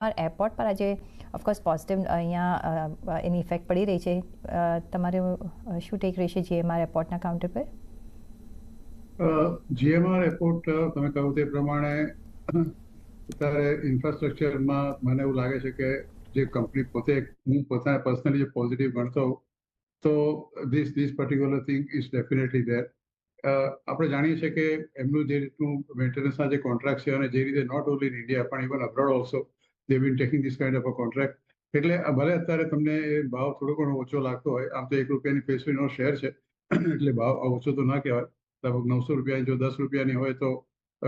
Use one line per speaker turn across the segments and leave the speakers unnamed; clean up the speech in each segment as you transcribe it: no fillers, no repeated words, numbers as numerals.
Airport પર આજે of course positive અહીંયા એની ઇફેક્ટ પડી રહી છે. તમારે શું ટેક રહેશે જીએમઆર એરપોર્ટના કાઉન્ટર પર?
જીએમઆર એરપોર્ટ તમે કહ્યું તે પ્રમાણે અત્યારે ઇન્ફ્રાસ્ટ્રક્ચરમાં મને એવું લાગે છે કે જે કંપની હું પોતાને પર્સનલી જે પોઝિટિવ ગણતો તો this particular thing is definitely there. આપણે જાણીએ છીએ કે એમનું જે રીતનું મેન્ટેનન્સના જે કોન્ટ્રાક્ટ છે અને જે રીતે નોટ ઓનલી ઇન ઇન્ડિયા પણ even abroad also they been taking this kind of a contract. એટલે ભલે અત્યારે તમને એ ભાવ થોડો ઘણો ઓછો લાગતો હોય, આમ તો ₹1 પેસ્ટ્રીનો શેર છે એટલે ભાવ ઓછો તો ના કહેવાય. લગભગ 900 રૂપિયા, જો 10 રૂપિયાની હોય તો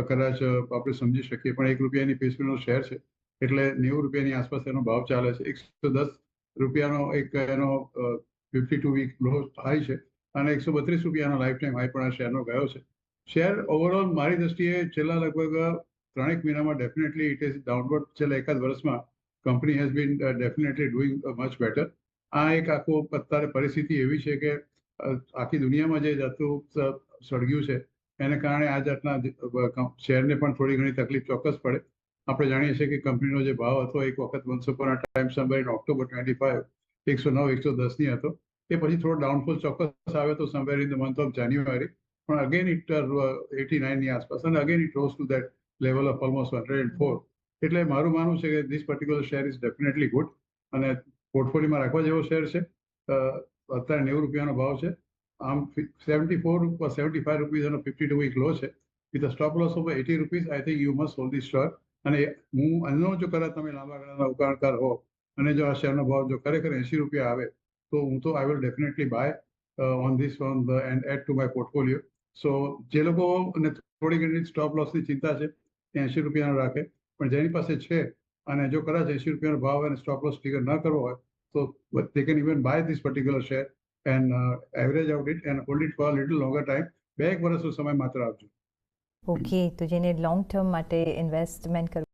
કદાચ આપણે સમજી શકીએ, પણ ₹1 પેસ્ટ્રીનો શેર છે એટલે 90 રૂપિયાની આસપાસ એનો ભાવ ચાલે છે. 110 રૂપિયાનો એક એનો 52 વીક લો હાઈ છે અને 132 રૂપિયાનો લાઈફ ટાઈમ હાઈ પણ આ શેરનો ગયો છે. શેર ઓવરઓલ મારી દ્રષ્ટિએ છેલ્લા લગભગ 3 મહિનામાં ડેફિનેટલી ઇટ ઇઝ ડાઉનવર્ડ. છેલ્લા એકાદ વર્ષમાં company has been definitely doing much better. આ એક આખું અત્યારે પરિસ્થિતિ એવી છે કે આખી દુનિયામાં જે જાતનું સળગ્યું છે એને કારણે આ જાતના શેરને પણ થોડી ઘણી તકલીફ ચોક્કસ પડે. આપણે જાણીએ છીએ કે કંપનીનો જે ભાવ હતો એક વખત once upon a time somewhere in October 25 109 110 હતો. એ પછી થોડો ડાઉનફોલ ચોક્કસ આવ્યો તો somewhere in the month of January, પણ અગેન ઇટ 89 ની આસપાસ અને again it rose to that level of almost 104. એટલે મારું માનવું છે કે this particular share is definitely good અને પોર્ટફોલિયોમાં રાખવા જેવો શેર છે. અત્યારે 90 રૂપિયાનો ભાવ છે. આમ 75 રૂપીઝ એનો 52 વીક લો છે with a stop loss of 80 rupees. I think you must hold this share. અને હું અન્નો જો કદાચ તમે લાંબા ગાળાના રોકાણકાર હો અને જો આ શેરનો ભાવ જો ખરેખર 80 રૂપિયા આવે તો હું તો I will definitely buy on this on the end add to my portfolio. So જે લોકોને થોડી ઘણી સ્ટોપ લોસની ચિંતા છે 80 રૂપિયાનો રાખે, પણ જેની પાસે છે અને જો કદાચ 80 રૂપિયાનો ભાવ અને સ્ટોપ લોસ ટ્રિગર ન કરવો હોય તો they can even buy this particular share and average out it and hold it for a little longer time. 2 વર્ષનો સમય માત્ર આપજો.
ઓકે, તો જેને લોંગ ટર્મ માટે ઇન્વેસ્ટમેન્ટ કરવું